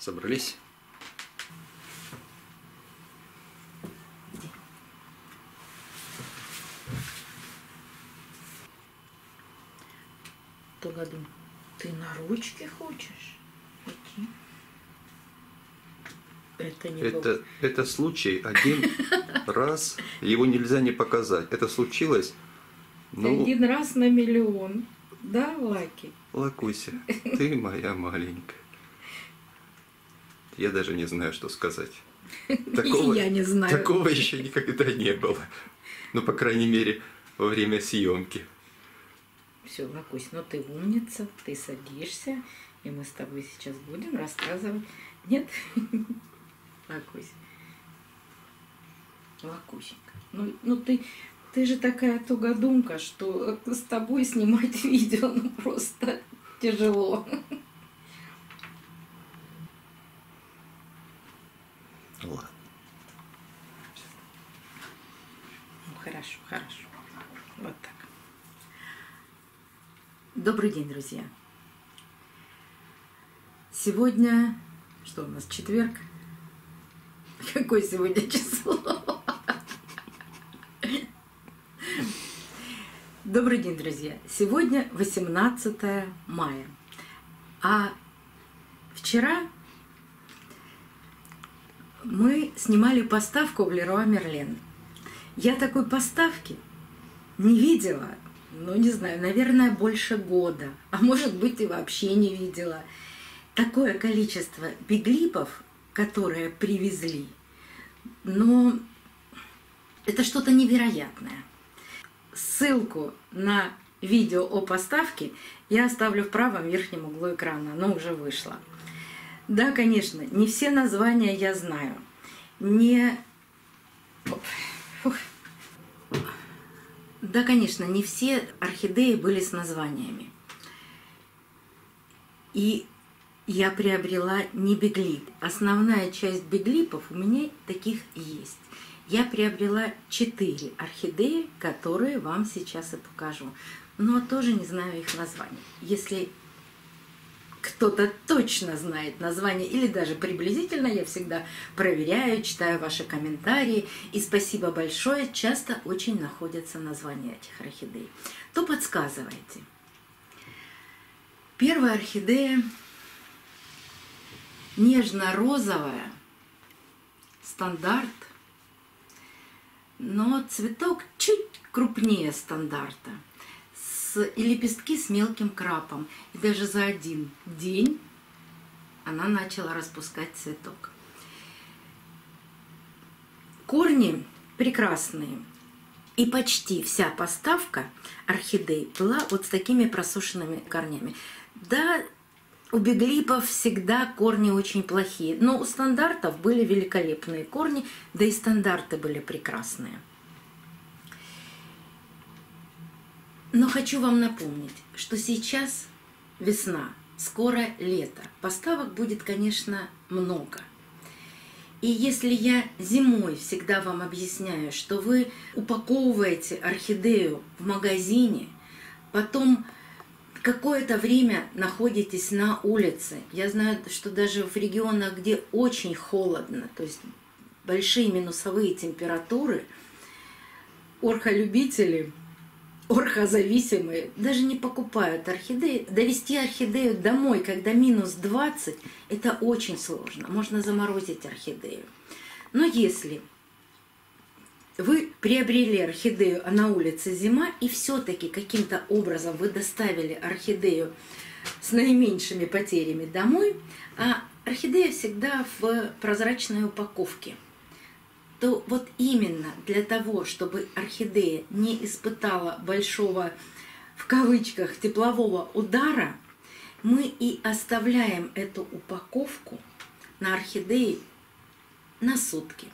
Собрались? То году ты на ручки хочешь идти? Это не было. Это случай один раз, его нельзя не показать. Это случилось, Один раз на миллион. Да, Лаки? Лакуся, ты моя маленькая. Я даже не знаю, что сказать. Я не знаю. Такого еще никогда не было. Ну, по крайней мере, во время съемки. Все, Лакусь, ну ты умница, ты садишься, и мы с тобой сейчас будем рассказывать. Нет? Лакусь. Лакусенька. Ну ты же такая тугодумка, что с тобой снимать видео, ну просто тяжело. Ладно. Ну, хорошо. Вот так. Добрый день, друзья. Сегодня, что у нас, четверг? Какое сегодня число? Добрый день, друзья. Сегодня 18 мая. А вчера мы снимали поставку в Леруа Мерлен. Я такой поставки не видела, ну не знаю, наверное, больше года, а может быть и вообще не видела. Такое количество биглипов, которые привезли, но это что-то невероятное. Ссылку на видео о поставке я оставлю в правом верхнем углу экрана, оно уже вышло. Да, конечно, не все названия я знаю. Да, конечно, не все орхидеи были с названиями. И я приобрела не биглип. Основная часть биглипов у меня таких есть. Я приобрела 4 орхидеи, которые вам сейчас и покажу. Но тоже не знаю их названий. Если кто-то точно знает название или даже приблизительно, я всегда проверяю, читаю ваши комментарии. И спасибо большое, часто очень находятся названия этих орхидей. То подсказывайте. Первая орхидея нежно-розовая, стандарт, но цветок чуть крупнее стандарта. И лепестки с мелким крапом. И даже за один день она начала распускать цветок. Корни прекрасные. И почти вся поставка орхидей была вот с такими просушенными корнями. Да, у биглипов всегда корни очень плохие, но у стандартов были великолепные корни, да и стандарты были прекрасные. Но хочу вам напомнить, что сейчас весна, скоро лето. Поставок будет, конечно, много. И если я зимой всегда вам объясняю, что вы упаковываете орхидею в магазине, потом какое-то время находитесь на улице. Я знаю, что даже в регионах, где очень холодно, то есть большие минусовые температуры, орхолюбители, орхозависимые даже не покупают орхидеи. Довести орхидею домой, когда минус 20, это очень сложно. Можно заморозить орхидею. Но если вы приобрели орхидею, а на улице зима, и все-таки каким-то образом вы доставили орхидею с наименьшими потерями домой, а орхидея всегда в прозрачной упаковке, то вот именно для того, чтобы орхидея не испытала большого, в кавычках, теплового удара, мы и оставляем эту упаковку на орхидеи на сутки.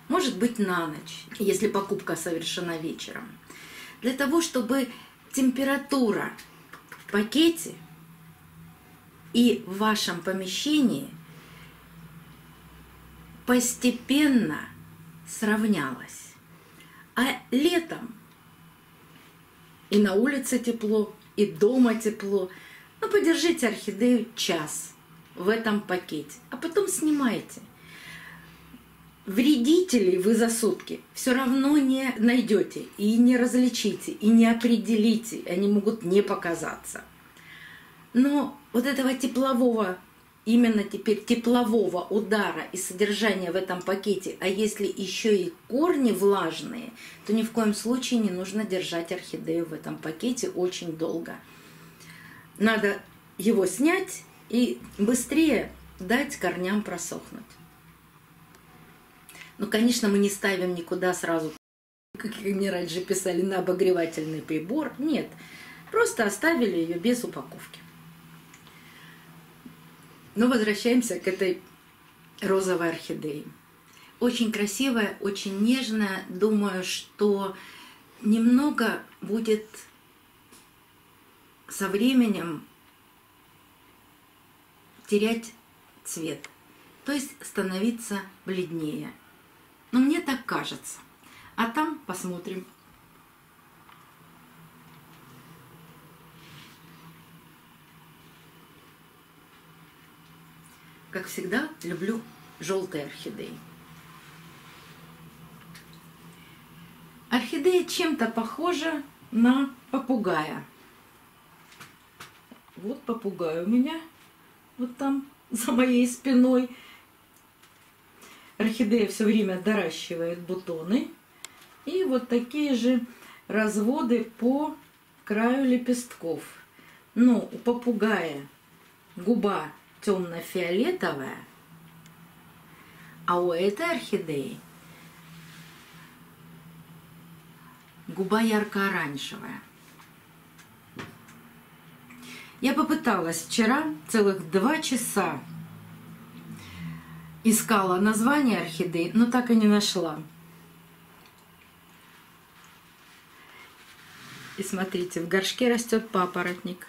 Может быть, на ночь, если покупка совершена вечером. Для того, чтобы температура в пакете и в вашем помещении постепенно сравнялась. А летом и на улице тепло, и дома тепло. Ну, подержите орхидею час в этом пакете, а потом снимайте. Вредителей вы за сутки все равно не найдете и не различите, и не определите, они могут не показаться. Но вот этого теплового, именно теперь теплового удара и содержания в этом пакете, а если еще и корни влажные, то ни в коем случае не нужно держать орхидею в этом пакете очень долго. Надо его снять и быстрее дать корням просохнуть. Ну, конечно, мы не ставим никуда сразу, как мне раньше писали, на обогревательный прибор. Нет, просто оставили ее без упаковки. Но возвращаемся к этой розовой орхидее. Очень красивая, очень нежная. Думаю, что немного будет со временем терять цвет, то есть становиться бледнее. Но мне так кажется. А там посмотрим. Как всегда, люблю желтые орхидеи. Орхидея чем-то похожа на попугая. Вот попугай у меня, вот там, за моей спиной. Орхидея все время доращивает бутоны. И вот такие же разводы по краю лепестков. Но у попугая губа темно-фиолетовая, а у этой орхидеи губа ярко-оранжевая. Я попыталась вчера целых 2 часа. Искала название орхидей, но так и не нашла. И смотрите, в горшке растет папоротник.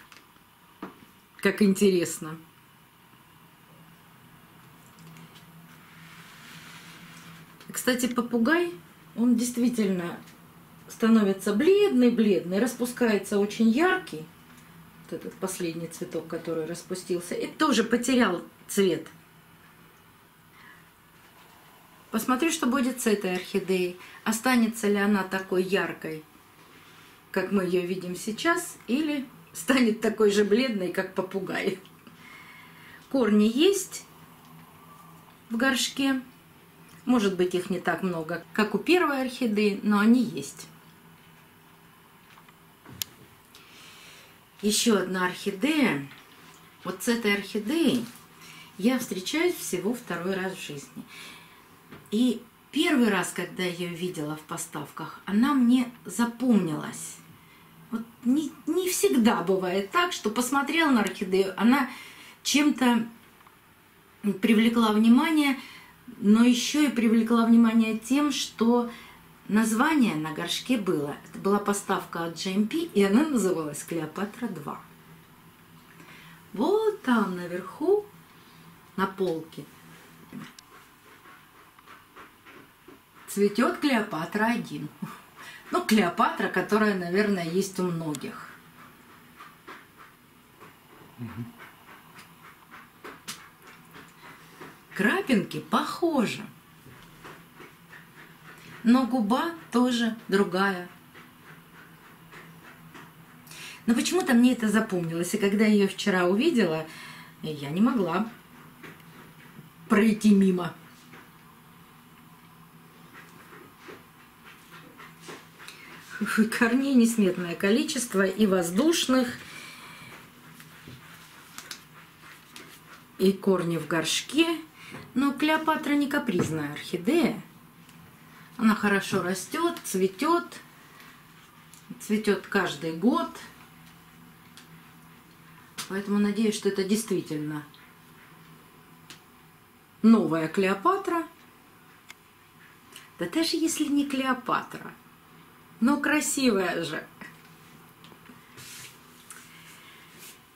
Как интересно. Кстати, попугай, он действительно становится бледный-бледный, распускается очень яркий. Вот этот последний цветок, который распустился, и тоже потерял цвет. Посмотрю, что будет с этой орхидеей. Останется ли она такой яркой, как мы ее видим сейчас, или станет такой же бледной, как попугай. Корни есть в горшке. Может быть, их не так много, как у первой орхидеи, но они есть. Еще одна орхидея. Вот с этой орхидеей я встречаюсь всего 2-й раз в жизни. И первый раз, когда я ее видела в поставках, она мне запомнилась. Вот не всегда бывает так, что посмотрел на орхидею, она чем-то привлекла внимание, но еще и привлекла внимание тем, что название на горшке было. Это была поставка от GMP, и она называлась Клеопатра 2. Вот там наверху, на полке, цветет Клеопатра 1. Ну, Клеопатра, которая, наверное, есть у многих. Крапинки похожи. Но губа тоже другая. Но почему-то мне это запомнилось. И когда я ее вчера увидела, я не могла пройти мимо. Корней несметное количество, и воздушных, и корни в горшке. Но Клеопатра не капризная орхидея. Она хорошо растет, цветет каждый год. Поэтому надеюсь, что это действительно новая Клеопатра. Да даже если не Клеопатра, но красивая же.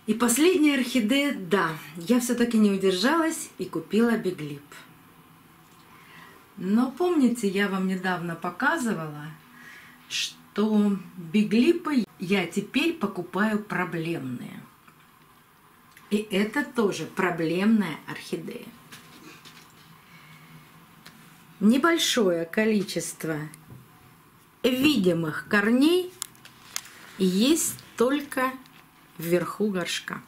И последняя орхидея, да, я все-таки не удержалась и купила биглип. Но помните, я вам недавно показывала, что биглипы я теперь покупаю проблемные. И это тоже проблемная орхидея. Небольшое количество видимых корней есть только вверху горшка.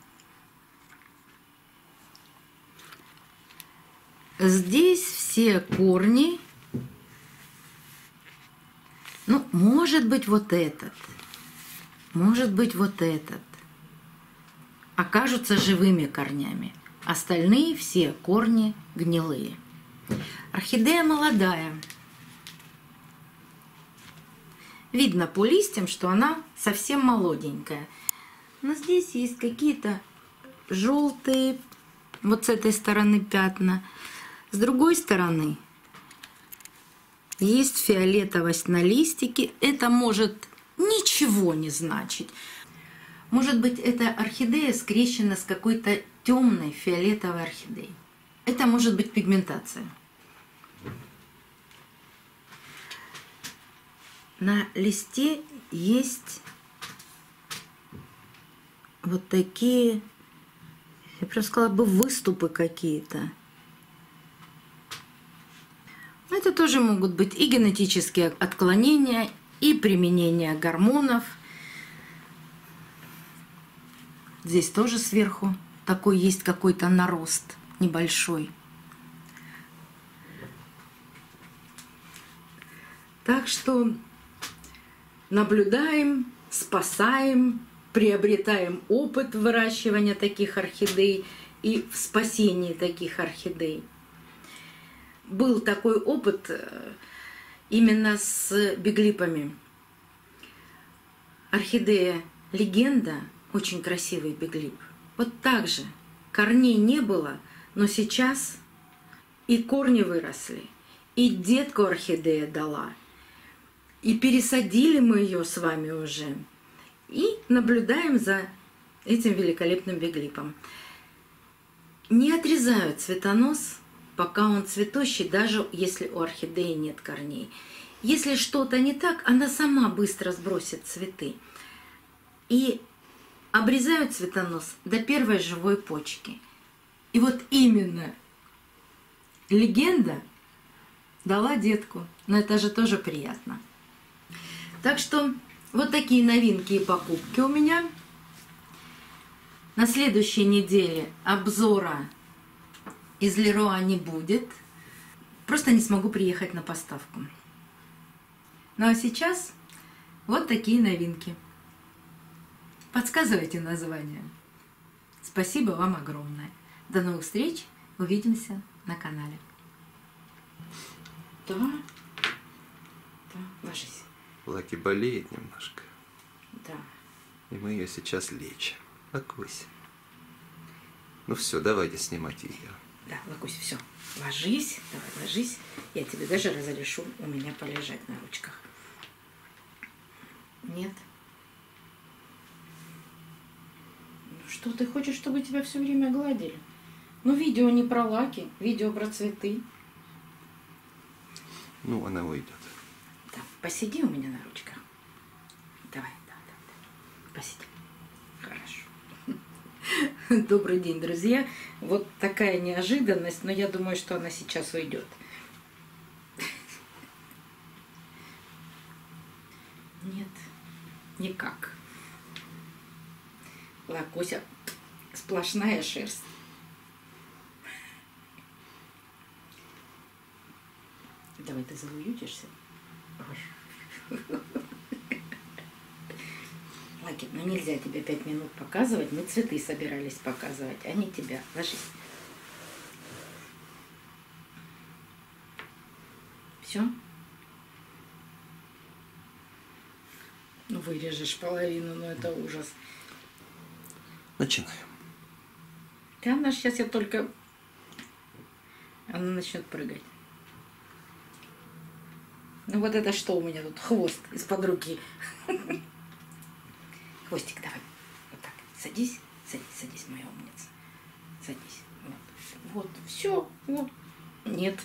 Здесь все корни, ну, может быть, вот этот, может быть, вот этот, окажутся живыми корнями. Остальные все корни гнилые. Орхидея молодая. Видно по листьям, что она совсем молоденькая. Но здесь есть какие-то желтые, вот с этой стороны пятна. С другой стороны есть фиолетовость на листике. Это может ничего не значить. Может быть, эта орхидея скрещена с какой-то темной фиолетовой орхидеей. Это может быть пигментация. На листе есть вот такие, я просто сказала бы, выступы какие-то. Это тоже могут быть и генетические отклонения, и применение гормонов. Здесь тоже сверху такой есть какой-то нарост небольшой. Так что наблюдаем, спасаем, приобретаем опыт выращивания таких орхидей и в спасении таких орхидей. Был такой опыт именно с биглипами. Орхидея легенда, очень красивый биглип. Вот так же корней не было, но сейчас и корни выросли, и детку орхидея дала, и пересадили мы ее с вами уже, и наблюдаем за этим великолепным биглипом. Не отрезаю цветонос, пока он цветущий, даже если у орхидеи нет корней. Если что-то не так, она сама быстро сбросит цветы. И обрезают цветонос до первой живой почки. И вот именно легенда дала детку. Но это же тоже приятно. Так что вот такие новинки и покупки у меня. На следующей неделе обзора из Леруа не будет. Просто не смогу приехать на поставку. Ну а сейчас вот такие новинки. Подсказывайте название. Спасибо вам огромное. До новых встреч. Увидимся на канале. Да. Да, ложись. Лаки болеет немножко. Да. И мы ее сейчас лечим. Лакусь. Ну все, давайте снимать ее. Да, Лакусь, все. Ложись, давай ложись. Я тебе даже разрешу у меня полежать на ручках. Нет. Ну что, ты хочешь, чтобы тебя все время гладили? Ну, видео не про Лаки, видео про цветы. Ну, она уйдет. Да, посиди у меня на ручках. Давай, да. Посиди. Хорошо. Добрый день, друзья. Вот такая неожиданность, но я думаю, что она сейчас уйдет. Нет, никак. Лакуся сплошная шерсть. Давай ты завуютишься. Лаки, ну нельзя тебе 5 минут показывать. Мы цветы собирались показывать, а не тебя. Ложись. Все? Ну вырежешь половину, но это ужас. Начинаем. Да, она сейчас я только... Она начнет прыгать. Ну вот это что у меня тут? Хвост из-под руки. Хвостик, давай. Вот так. Садись. Садись, моя умница. Садись. Вот. Все. Вот. Нет.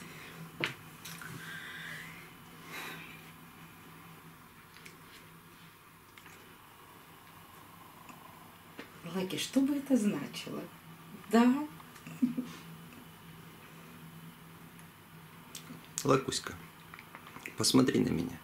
Лаки, что бы это значило? Да. Лакуська, посмотри на меня.